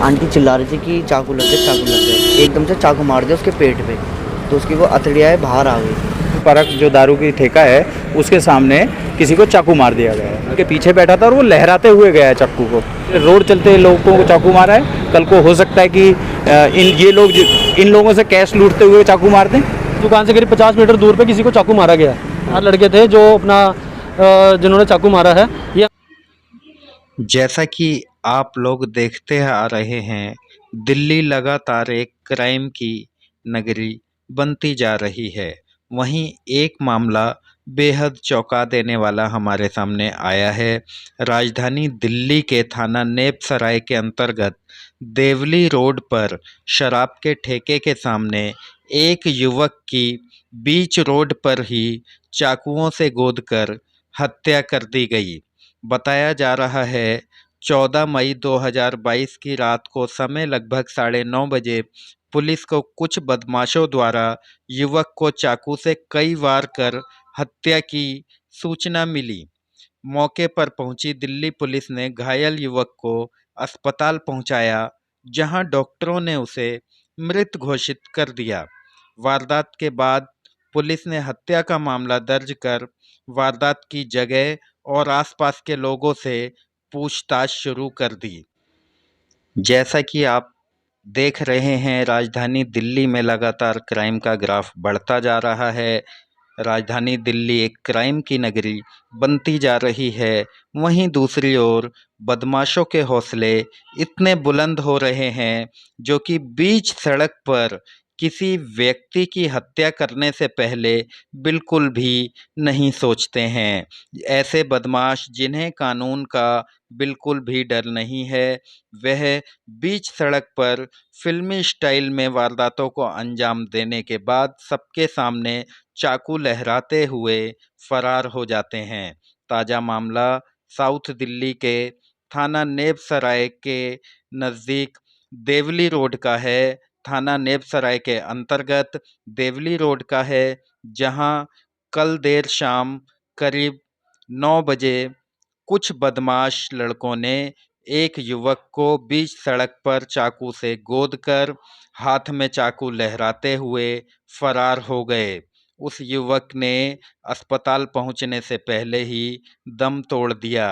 Aunty चिल्ला रही थी कि चाकू लग गए, चाकू लग गए। एकदम से चाकू मार दिया उसके पेट पे, तो उसकी वो अतड़ियाँ बाहर आ गई। परख जो दारू की ठेका है उसके सामने किसी को चाकू मार दिया गया है। उनके पीछे बैठा था और वो लहराते हुए गया है चाकू को। रोड चलते लोगों को चाकू मारा है। कल को हो सकता है कि इन लोगों से कैश लूटते हुए चाकू मार दें। दुकान से करीब 50 मीटर दूर पे किसी को चाकू मारा गया है। 4 लड़के थे जो अपना जिन्होंने चाकू मारा है। ये जैसा कि आप लोग देखते आ रहे हैं, दिल्ली लगातार एक क्राइम की नगरी बनती जा रही है। वहीं एक मामला बेहद चौंका देने वाला हमारे सामने आया है। राजधानी दिल्ली के थाना नेप सराय के अंतर्गत देवली रोड पर शराब के ठेके के सामने एक युवक की बीच रोड पर ही चाकुओं से गोदकर हत्या कर दी गई। बताया जा रहा है 14 मई 2022 की रात को समय लगभग 9:30 बजे पुलिस को कुछ बदमाशों द्वारा युवक को चाकू से कई वार कर हत्या की सूचना मिली। मौके पर पहुंची दिल्ली पुलिस ने घायल युवक को अस्पताल पहुंचाया, जहां डॉक्टरों ने उसे मृत घोषित कर दिया। वारदात के बाद पुलिस ने हत्या का मामला दर्ज कर वारदात की जगह और आसपास के लोगों से पूछताछ शुरू कर दी। जैसा कि आप देख रहे हैं, राजधानी दिल्ली में लगातार क्राइम का ग्राफ बढ़ता जा रहा है। राजधानी दिल्ली एक क्राइम की नगरी बनती जा रही है। वहीं दूसरी ओर बदमाशों के हौसले इतने बुलंद हो रहे हैं जो कि बीच सड़क पर किसी व्यक्ति की हत्या करने से पहले बिल्कुल भी नहीं सोचते हैं। ऐसे बदमाश जिन्हें कानून का बिल्कुल भी डर नहीं है, वह बीच सड़क पर फिल्मी स्टाइल में वारदातों को अंजाम देने के बाद सबके सामने चाकू लहराते हुए फरार हो जाते हैं। ताज़ा मामला साउथ दिल्ली के थाना नेप सराय के नज़दीक देवली रोड का है। थाना नेप सराय के अंतर्गत देवली रोड का है, जहां कल देर शाम करीब 9 बजे कुछ बदमाश लड़कों ने एक युवक को बीच सड़क पर चाकू से गोदकर हाथ में चाकू लहराते हुए फरार हो गए। उस युवक ने अस्पताल पहुंचने से पहले ही दम तोड़ दिया।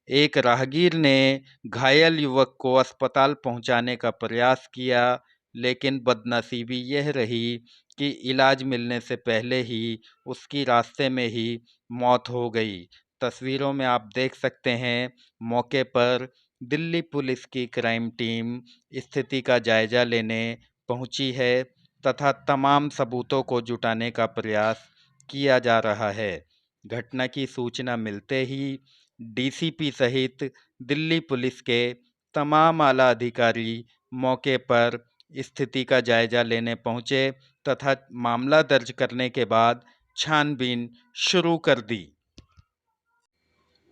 एक राहगीर ने घायल युवक को अस्पताल पहुंचाने का प्रयास किया, लेकिन बदनसीबी यह रही कि इलाज मिलने से पहले ही उसकी रास्ते में ही मौत हो गई। तस्वीरों में आप देख सकते हैं, मौके पर दिल्ली पुलिस की क्राइम टीम स्थिति का जायजा लेने पहुंची है तथा तमाम सबूतों को जुटाने का प्रयास किया जा रहा है। घटना की सूचना मिलते ही डीसीपी सहित दिल्ली पुलिस के तमाम आला अधिकारी मौके पर स्थिति का जायजा लेने पहुंचे तथा मामला दर्ज करने के बाद छानबीन शुरू कर दी।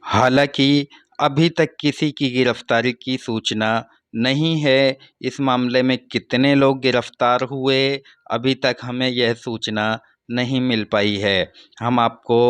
हालांकि अभी तक किसी की गिरफ्तारी की सूचना नहीं है। इस मामले में कितने लोग गिरफ्तार हुए, अभी तक हमें यह सूचना नहीं मिल पाई है। हम आपको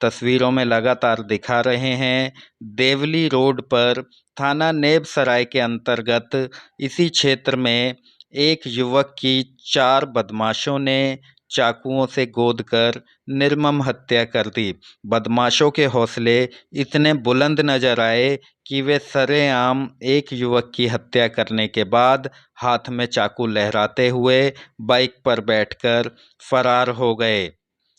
तस्वीरों में लगातार दिखा रहे हैं। देवली रोड पर थाना नेब सराय के अंतर्गत इसी क्षेत्र में एक युवक की 4 बदमाशों ने चाकुओं से गोदकर निर्मम हत्या कर दी। बदमाशों के हौसले इतने बुलंद नजर आए कि वे सरेआम एक युवक की हत्या करने के बाद हाथ में चाकू लहराते हुए बाइक पर बैठकर फरार हो गए।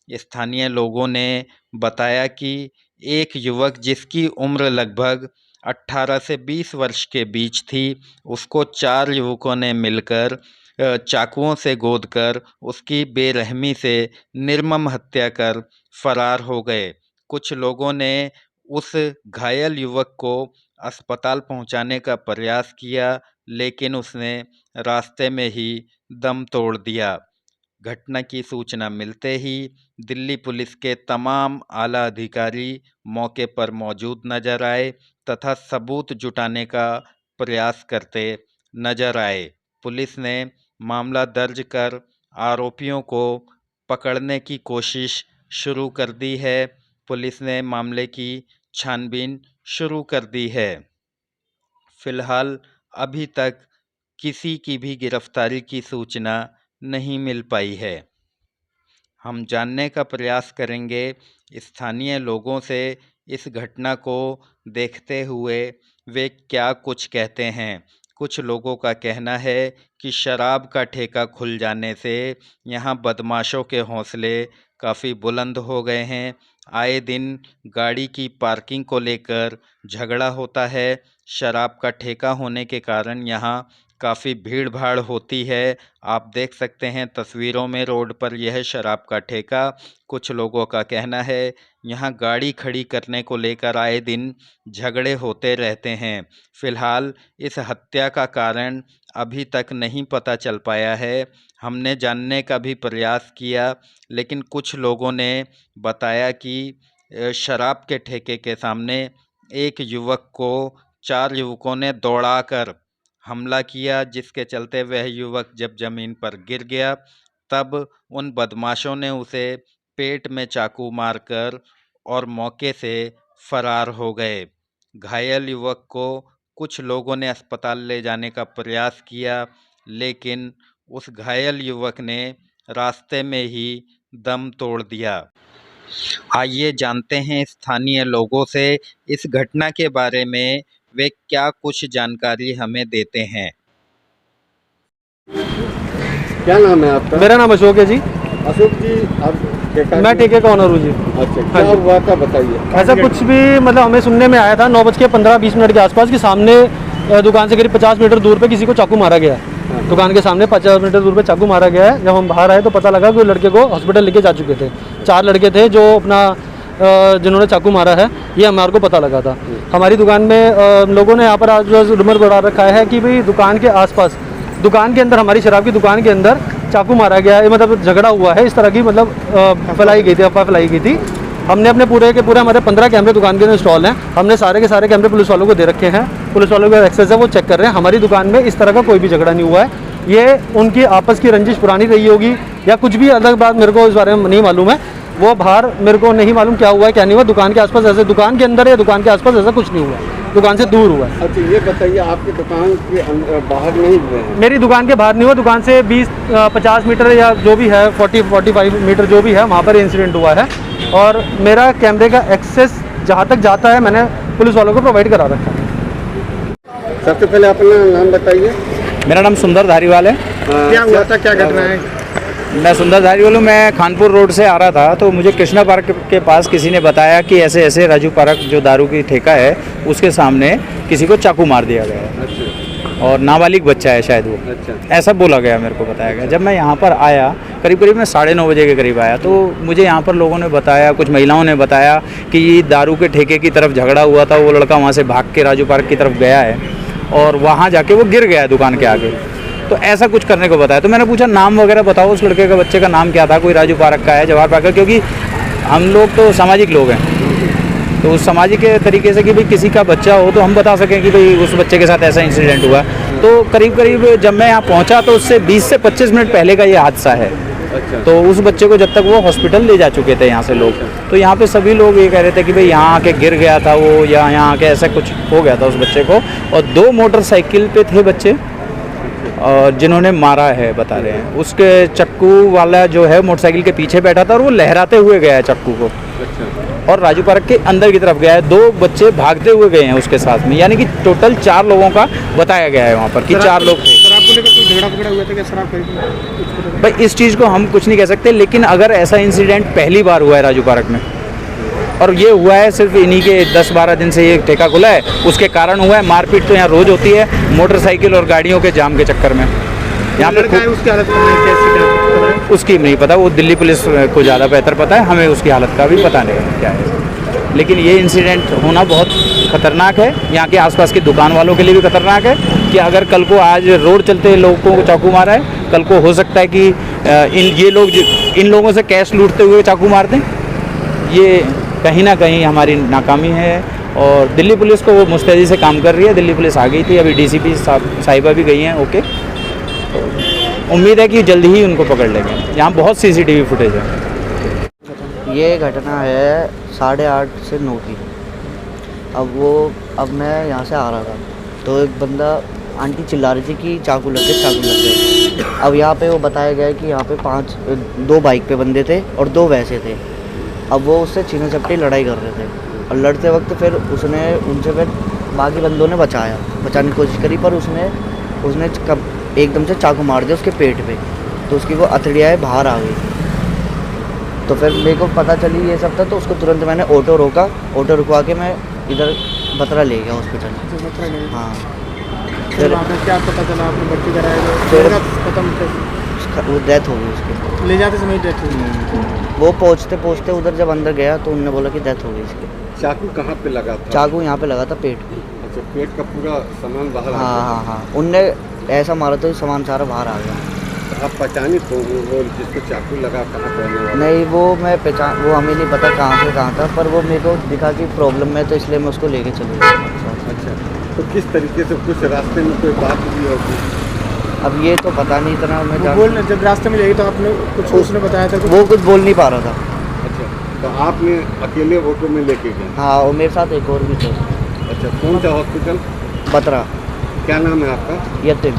स्थानीय लोगों ने बताया कि एक युवक जिसकी उम्र लगभग 18 से 20 वर्ष के बीच थी, उसको 4 युवकों ने मिलकर चाकुओं से गोदकर उसकी बेरहमी से निर्मम हत्या कर फरार हो गए। कुछ लोगों ने उस घायल युवक को अस्पताल पहुंचाने का प्रयास किया, लेकिन उसने रास्ते में ही दम तोड़ दिया। घटना की सूचना मिलते ही दिल्ली पुलिस के तमाम आला अधिकारी मौके पर मौजूद नजर आए तथा सबूत जुटाने का प्रयास करते नजर आए। पुलिस ने मामला दर्ज कर आरोपियों को पकड़ने की कोशिश शुरू कर दी है। पुलिस ने मामले की छानबीन शुरू कर दी है। फिलहाल अभी तक किसी की भी गिरफ्तारी की सूचना नहीं मिल पाई है। हम जानने का प्रयास करेंगे स्थानीय लोगों से इस घटना को देखते हुए वे क्या कुछ कहते हैं। कुछ लोगों का कहना है कि शराब का ठेका खुल जाने से यहाँ बदमाशों के हौसले काफ़ी बुलंद हो गए हैं। आए दिन गाड़ी की पार्किंग को लेकर झगड़ा होता है। शराब का ठेका होने के कारण यहाँ काफ़ी भीड़-भाड़ होती है। आप देख सकते हैं तस्वीरों में रोड पर यह शराब का ठेका। कुछ लोगों का कहना है यहाँ गाड़ी खड़ी करने को लेकर आए दिन झगड़े होते रहते हैं। फिलहाल इस हत्या का कारण अभी तक नहीं पता चल पाया है। हमने जानने का भी प्रयास किया, लेकिन कुछ लोगों ने बताया कि शराब के ठेके के सामने एक युवक को 4 युवकों ने दौड़ाकर हमला किया, जिसके चलते वह युवक जब ज़मीन पर गिर गया तब उन बदमाशों ने उसे पेट में चाकू मारकर और मौके से फरार हो गए। घायल युवक को कुछ लोगों ने अस्पताल ले जाने का प्रयास किया, लेकिन उस घायल युवक ने रास्ते में ही दम तोड़ दिया। आइए जानते हैं स्थानीय लोगों से इस घटना के बारे में वे क्या कुछ जानकारी हमें देते हैं। क्या नाम है आपका? मेरा नाम अशोक है जी। अशोक जी, आप मैं ठेके का ओनर हूँ जी। अच्छा, हाँ क्या जी। हुआ था बताइए। ऐसा कुछ भी मतलब हमें सुनने में आया था 9:15-20 के आसपास कि सामने दुकान से करीब 50 मीटर दूर पे किसी को चाकू मारा गया है। दुकान के सामने 50 मीटर दूर पे चाकू मारा गया है। जब हम बाहर आए तो पता लगा कि लड़के को हॉस्पिटल लेके जा चुके थे। 4 लड़के थे जो अपना जिन्होंने चाकू मारा है, ये हमारे को पता लगा था। हमारी दुकान में लोगों ने यहाँ पर आज रूमर बढ़ा रखा है कि भाई दुकान के आसपास, दुकान के अंदर, हमारी शराब की दुकान के अंदर चाकू मारा गया है, मतलब झगड़ा हुआ है, इस तरह की मतलब फैलाई गई थी, अफवाह फैलाई गई थी। हमने अपने पूरे के पूरे हमारे 15 कैमरे दुकान के अंदर इंस्टॉल हैं। हमने सारे के सारे कैमरे पुलिस वालों को दे रखे हैं। पुलिस वालों का एक्सेस है, वो चेक कर रहे हैं। हमारी दुकान में इस तरह का कोई भी झगड़ा नहीं हुआ है। ये उनकी आपस की रंजिश पुरानी रही होगी या कुछ भी अलग बात, मेरे को इस बारे में नहीं मालूम है। वो बाहर मेरे को नहीं मालूम क्या हुआ है क्या नहीं हुआ। दुकान के आसपास ऐसे, दुकान के अंदर या दुकान के आसपास ऐसा कुछ नहीं हुआ, दुकान से दूर हुआ है। अच्छा, ये बताइए, आपकी दुकान के बाहर नहीं हुए हैं? मेरी दुकान के बाहर नहीं हुआ, दुकान से 20-50 मीटर या जो भी है 40-45 मीटर जो भी है वहाँ पर इंसिडेंट हुआ है। और मेरा कैमरे का एक्सेस जहाँ तक जाता है मैंने पुलिस वालों को प्रोवाइड करा रखा है। सबसे पहले अपना नाम बताइए। मेरा नाम सुंदर धारीवाल है। क्या हुआ था, क्या घटना है? मैं सुंदर धारीवाल हूँ। मैं खानपुर रोड से आ रहा था तो मुझे कृष्णा पार्क के पास किसी ने बताया कि ऐसे ऐसे राजू पार्क जो दारू की ठेका है उसके सामने किसी को चाकू मार दिया गया है। अच्छा, और नाबालिग बच्चा है शायद वो, अच्छा। ऐसा बोला गया, मेरे को बताया गया। जब मैं यहाँ पर आया करीब मैं 9:30 बजे के करीब आया तो मुझे यहाँ पर लोगों ने बताया, कुछ महिलाओं ने बताया कि ये दारू के ठेके की तरफ झगड़ा हुआ था। वो लड़का वहाँ से भाग के राजू पार्क की तरफ गया है और वहाँ जाके वो गिर गया है दुकान के आगे। तो ऐसा कुछ करने को बताया। तो मैंने पूछा नाम वगैरह बताओ उस लड़के का, बच्चे का नाम क्या था। कोई राजू पार्क का है, जवाहर पार्क का, क्योंकि हम लोग तो सामाजिक लोग हैं। तो उस सामाजिक के तरीके से कि भाई किसी का बच्चा हो तो हम बता सकें कि भाई उस बच्चे के साथ ऐसा इंसिडेंट हुआ। तो करीब जब मैं यहाँ पहुँचा तो उससे 20 से 25 मिनट पहले का ये हादसा है। अच्छा। तो उस बच्चे को जब तक वो हॉस्पिटल ले जा चुके थे यहाँ से लोग, तो यहाँ पे सभी लोग ये कह रहे थे कि भाई यहाँ आके गिर गया था वो, या यहाँ आके ऐसा कुछ हो गया था उस बच्चे को। और 2 मोटरसाइकिल पे थे बच्चे और जिन्होंने मारा है, बता रहे हैं। उसके चक्कू वाला जो है मोटरसाइकिल के पीछे बैठा था और वो लहराते हुए गया है चक्कू को, अच्छा। और राजू पार्क के अंदर की तरफ गया है। 2 बच्चे भागते हुए गए हैं उसके साथ में, यानी कि टोटल 4 लोगों का बताया गया है वहाँ पर कि 4 लोग थे। शराब को लेकर कोई झगड़ा पकड़ा हुआ था क्या? शराब खरीदने? भाई इस चीज़ को हम कुछ नहीं कह सकते, लेकिन अगर ऐसा इंसिडेंट पहली बार हुआ है राजू पार्क में, और ये हुआ है सिर्फ इन्हीं के 10-12 दिन से ये ठेका खुला है, उसके कारण हुआ है। मारपीट तो यहाँ रोज़ होती है मोटरसाइकिल और गाड़ियों के जाम के चक्कर में। यहाँ पे उसकी हालत कैसी? उसकी नहीं पता, वो दिल्ली पुलिस को ज़्यादा बेहतर पता है, हमें उसकी हालत का भी पता नहीं है क्या है। लेकिन ये इंसिडेंट होना बहुत ख़तरनाक है। यहाँ के आसपास की दुकान वालों के लिए भी ख़तरनाक है कि अगर कल को आज रोड चलते लोगों को चाकू मारा है, कल को हो सकता है कि इन लोगों से कैश लूटते हुए चाकू मार दें। ये कहीं ना कहीं हमारी नाकामी है और दिल्ली पुलिस को वो मुस्तैदी से काम कर रही है। दिल्ली पुलिस आ गई थी, अभी डीसीपी साहिबा भी गई हैं। ओके, तो उम्मीद है कि जल्दी ही उनको पकड़ लेंगे। यहाँ बहुत सीसीटीवी फुटेज है। ये घटना है 8:30 से 9 की। अब मैं यहाँ से आ रहा था तो एक बंदा आंटी चिल्ला रही थी कि चाकू लग गए, चाकू लग गए। अब यहाँ पे वो बताया गया है कि यहाँ पे 2 बाइक पे बंदे थे और 2 वैसे थे। अब वो उससे छीना झपटी लड़ाई कर रहे थे और लड़ते वक्त फिर उसने उनसे फिर बाकी बंदों ने बचाने की कोशिश करी, पर उसने एकदम से चाकू मार दिया उसके पेट पे, तो उसकी वो अतड़ियाँ बाहर आ गई। तो फिर मेरे को पता चली ये सब था, तो उसको तुरंत मैंने ऑटो रोका, ऑटो रुकवा के मैं इधर बतरा ले गया हॉस्पिटल। हाँ फिर वहाँ पे क्या पता चला, आपने भर्ती कराया? फिर खत्म, वो डेथ हो गई उसकी। ले जाते समय डेथ हुई। वो पहुँचते उधर जब अंदर गया तो उन्होंने बोला कि डेथ हो गई इसकी। चाकू कहाँ पे लगा था? चाकू यहाँ पे लगा था पेट पे। अच्छा, पेट का पूरा सामान बाहर आ हाँ गया। हाँ हाँ, उनने ऐसा मारा तो सामान सारा बाहर आ गया। तो आप पहचानी तो वो जिसको चाकू लगा कहाँ पहने वाला? नहीं, वो हमें नहीं पता कहाँ से कहाँ था, पर वो मेरे को दिखा कि प्रॉब्लम में, तो इसलिए मैं उसको लेके चले गया मेरे साथ। अच्छा, तो किस तरीके से कुछ रास्ते में कोई बात हुई होगी? अब ये तो पता नहीं इतना मैं वो जान। बोल जब रास्ते में गई तो आपने कुछ उसने बताया था कुछ? वो कुछ बोल नहीं पा रहा था। अच्छा, तो आपने अकेले ऑटो में लेके गए? हाँ, और मेरे साथ एक और भी थे। अच्छा, कौन सा हॉस्पिटल? बतरा। क्या नाम है आपका? यतिम।